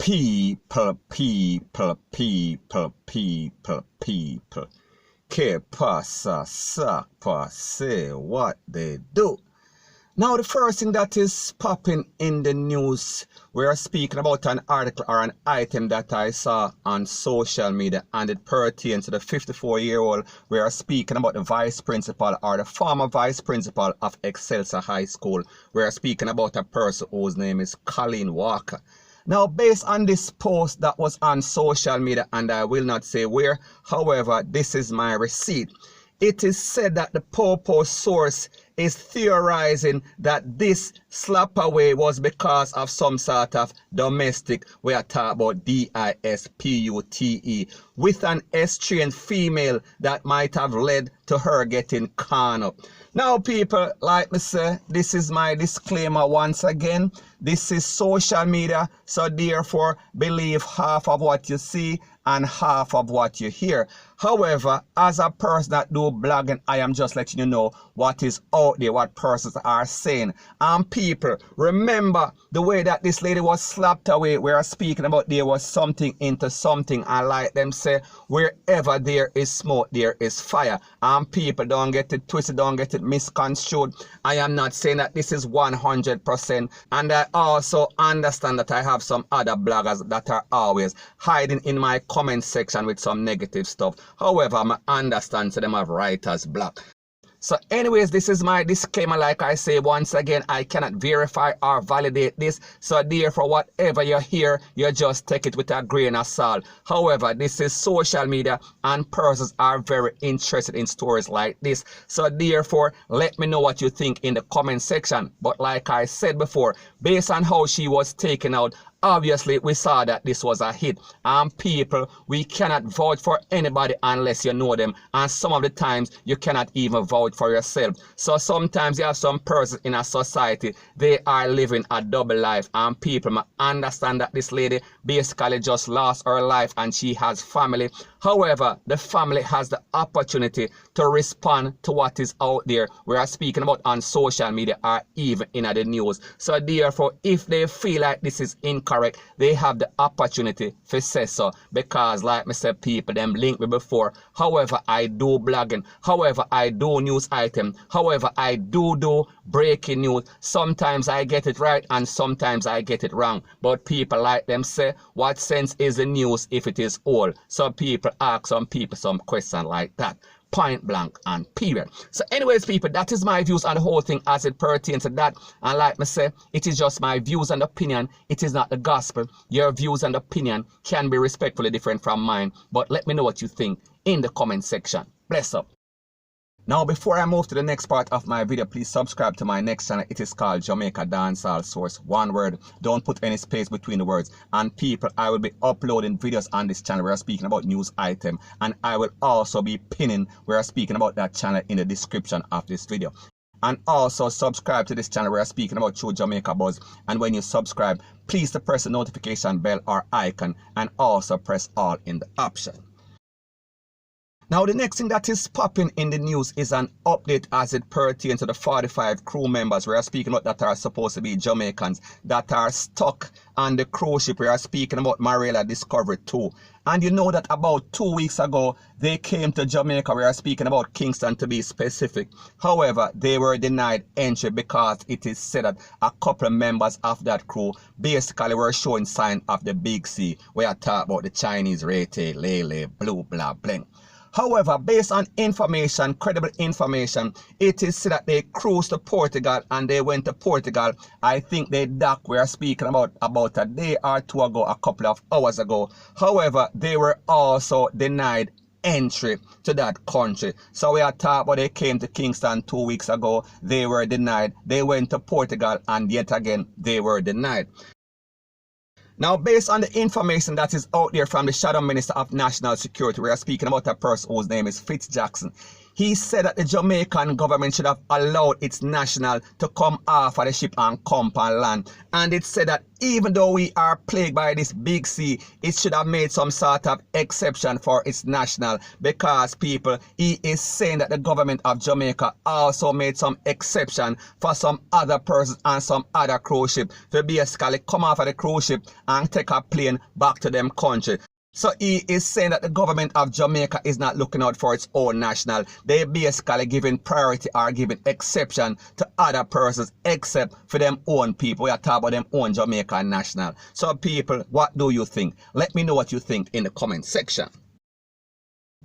People. Que pasa, sakpa, say what they do. Now, the first thing that is popping in the news, we are speaking about an article or an item that I saw on social media, and it pertains to the 54-year-old. We are speaking about the vice principal or the former vice principal of H0CK High School. We are speaking about a person whose name is Colleen Walker. Now, based on this post that was on social media, and I will not say where, however, this is my receipt. It is said that the Popo source is theorizing that this slap away was because of some sort of domestic, we are talking about dispute, with an estranged female that might have led to her getting cornered up. Now, people, like me say, this is my disclaimer once again. This is social media, so therefore believe half of what you see and half of what you hear. However, as a person that do blogging, I am just letting you know what is out there, what persons are saying. And people, remember the way that this lady was slapped away. We are speaking about there was something into something, and like them say, wherever there is smoke, there is fire. And people, don't get it twisted, don't get it misconstrued. I am not saying that this is 100%, and I also understand that I have some other bloggers that are always hiding in my comment section with some negative stuff. However, I understand, so them have writer's block. So anyways, this is my disclaimer. Like I say once again, I cannot verify or validate this. So therefore, whatever you hear, you just take it with a grain of salt. However, this is social media and persons are very interested in stories like this. So therefore, let me know what you think in the comment section. But like I said before, based on how she was taken out, obviously, we saw that this was a hit. And people, we cannot vouch for anybody unless you know them. And some of the times, you cannot even vouch for yourself. So sometimes you have some persons in a society, they are living a double life. And people must understand that this lady basically just lost her life and she has family. However, the family has the opportunity to respond to what is out there. We are speaking about on social media or even in the news. So therefore, if they feel like this is incorrect, they have the opportunity to say so, because like me said, people them link me before. However, I do blogging, however I do news item, however I do breaking news. Sometimes I get it right and sometimes I get it wrong, but people like them say, what sense is the news if it is old? Some people ask some people some question like that, point blank and period. So anyways, people, that is my views on the whole thing as it pertains to that. And like me say, it is just my views and opinion. It is not the gospel. Your views and opinion can be respectfully different from mine, but let me know what you think in the comment section. Bless up. Now, before I move to the next part of my video, please subscribe to my next channel. It is called Jamaica Dancehall Source. One word. Don't put any space between the words. And people, I will be uploading videos on this channel. We are speaking about news item. And I will also be pinning. We are speaking about that channel in the description of this video. And also subscribe to this channel. We are speaking about True Jamaica Buzz. And when you subscribe, please press the notification bell or icon. And also press all in the option. Now, the next thing that is popping in the news is an update as it pertains to the 45 crew members we are speaking about that are supposed to be Jamaicans that are stuck on the cruise ship. We are speaking about Marilla Discovery 2. And you know that about 2 weeks ago, they came to Jamaica. We are speaking about Kingston to be specific. However, they were denied entry because it is said that a couple of members of that crew basically were showing signs of the big C. We are talking about the Chinese Rete, Lele, Blue, blah, bling. However, based on information, credible information, it is said that they cruised to Portugal and they went to Portugal. I think they docked, we are speaking about a day or two ago, a couple of hours ago. However, they were also denied entry to that country. So we are talking about they came to Kingston 2 weeks ago, they were denied. They went to Portugal and yet again, they were denied. Now, based on the information that is out there from the Shadow Minister of National Security, we are speaking about a person whose name is Fitz Jackson. He said that the Jamaican government should have allowed its national to come off of the ship and come on land. And it said that even though we are plagued by this big sea, it should have made some sort of exception for its national, because people, he is saying that the government of Jamaica also made some exception for some other persons and some other cruise ship to basically come off of the cruise ship and take a plane back to them country. So he is saying that the government of Jamaica is not looking out for its own national. They basically giving priority or giving exception to other persons except for them own people. We are talking about them own Jamaican national. So people, what do you think? Let me know what you think in the comment section.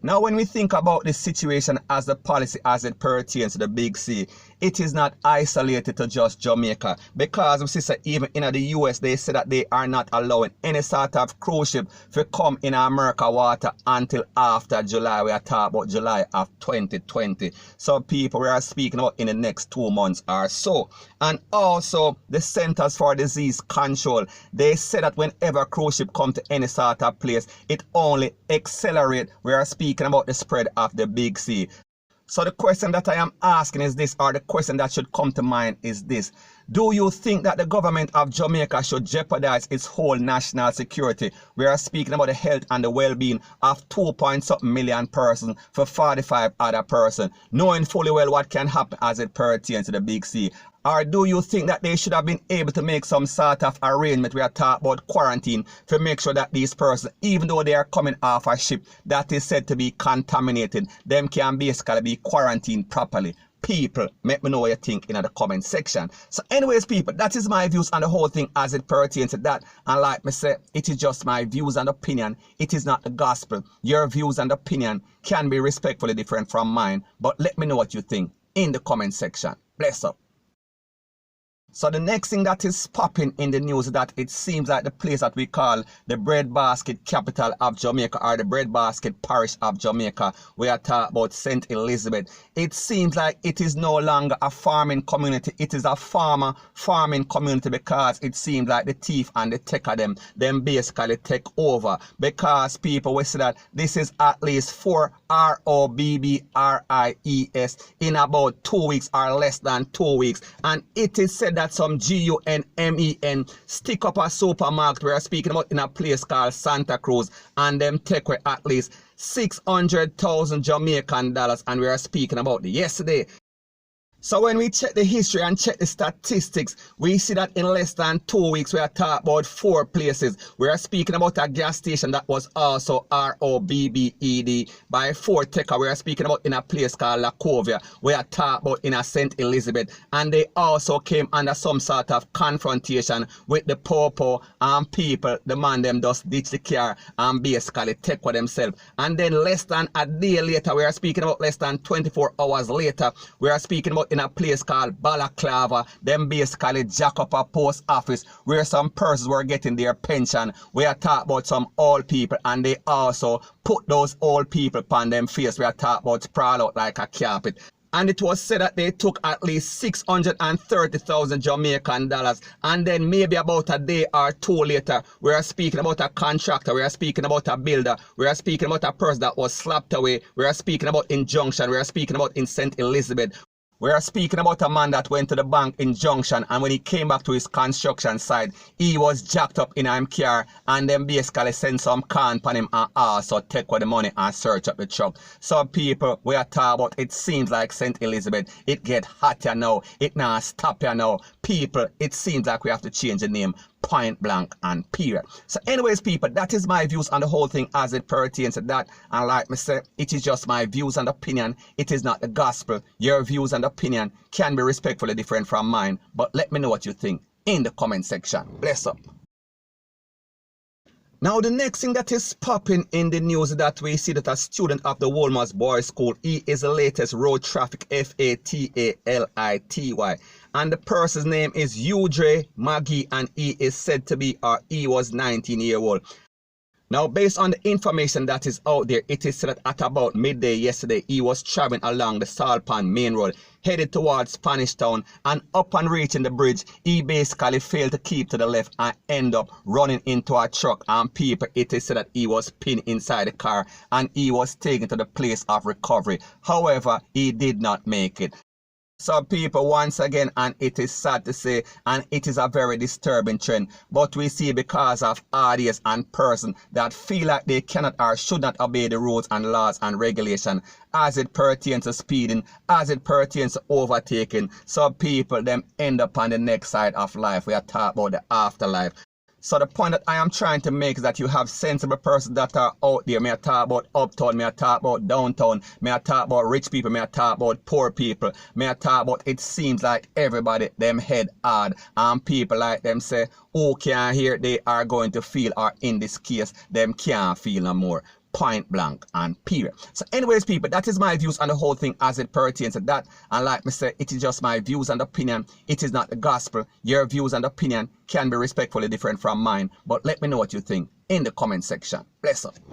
Now, when we think about this situation as the policy as it pertains to the Big C, it is not isolated to just Jamaica, because we see that even in the US, they say that they are not allowing any sort of cruise ship to come in America water until after July. We are talking about July of 2020. So people, we are speaking about in the next 2 months or so. And also the Centers for Disease Control, they say that whenever cruise ship come to any sort of place, it only accelerates. We are speaking about the spread of the Big C. So the question that I am asking is this, or the question that should come to mind is this: do you think that the government of Jamaica should jeopardize its whole national security? We are speaking about the health and the well-being of 2-something million persons for 45 other persons, knowing fully well what can happen as it pertains to the Big C. Or do you think that they should have been able to make some sort of arrangement? We are talking about quarantine to make sure that these persons, even though they are coming off a ship that is said to be contaminated, them can basically be quarantined properly. People, let me know what you think in the comment section. So anyways, people, that is my views on the whole thing as it pertains to that. And like me say, it is just my views and opinion. It is not the gospel. Your views and opinion can be respectfully different from mine. But let me know what you think in the comment section. Bless up. So the next thing that is popping in the news is that it seems like the place that we call the breadbasket capital of Jamaica, or the breadbasket parish of Jamaica, we are talking about St. Elizabeth. It seems like it is no longer a farming community. It is a farming community, because it seems like the thief and the tech of them basically take over, because people will say that this is at least 4 ROBBRIES in about 2 weeks or less than 2 weeks. And it is said that some GUNMEN stick up a supermarket we are speaking about in a place called Santa Cruz, and them take away at least 600,000 Jamaican dollars, and we are speaking about yesterday. So when we check the history and check the statistics, we see that in less than 2 weeks, we are talking about 4 places. We are speaking about a gas station that was also ROBBED by 4 Teca. We are speaking about in a place called Lacovia. We are talking about in a St. Elizabeth. And they also came under some sort of confrontation with the popo and people. The man them just ditch the car and basically take for themselves. And then less than a day later, we are speaking about less than 24 hours later, we are speaking about in a place called Balaclava, them basically jack up a post office where some persons were getting their pension. We are talking about some old people, and they also put those old people upon them face. We are talking about sprawl out like a carpet. And it was said that they took at least 630,000 Jamaican dollars. And then maybe about a day or 2 later, we are speaking about a contractor, we are speaking about a builder, we are speaking about a person that was slapped away, we are speaking about in Junction, we are speaking about in St. Elizabeth. We are speaking about a man that went to the bank in Junction, and when he came back to his construction site, he was jacked up in his car, and then basically sent some can on him and also take away the money and search up the truck. So people, we are talking about, it seems like St. Elizabeth, it get hotter now, it now stop here now. People, it seems like we have to change the name. Point blank and period. So anyways, people, that is my views on the whole thing as it pertains to that. And like me say, it is just my views and opinion. It is not the gospel. Your views and opinion can be respectfully different from mine. But let me know what you think in the comment section. Bless up. Now, the next thing that is popping in the news is that we see that a student of the Wolmer's Boys School, he is the latest road traffic FATALITY. And the person's name is H0CK, and he is said to be, or he was 19 years old. Now, based on the information that is out there, it is said that at about midday yesterday, he was traveling along the Salpan main road, headed towards Spanish Town, and upon reaching the bridge, he basically failed to keep to the left and end up running into a truck. And people, it is said that he was pinned inside the car and he was taken to the place of recovery. However, he did not make it. So people, once again, and it is sad to say, and it is a very disturbing trend, but we see because of audience and person that feel like they cannot or should not obey the rules and laws and regulation as it pertains to speeding, as it pertains to overtaking. So people, them end up on the next side of life. We are talking about the afterlife. So the point that I am trying to make is that you have sensible persons that are out there. May I talk about uptown, may I talk about downtown, may I talk about rich people, may I talk about poor people, may I talk about it seems like everybody them head hard and people like them say, who can't hear they are going to feel, or in this case, them can't feel no more. Point blank and period. So anyways, people, that is my views on the whole thing as it pertains to that. And like me say, it is just my views and opinion. It is not the gospel. Your views and opinion can be respectfully different from mine. But let me know what you think in the comment section. Bless up.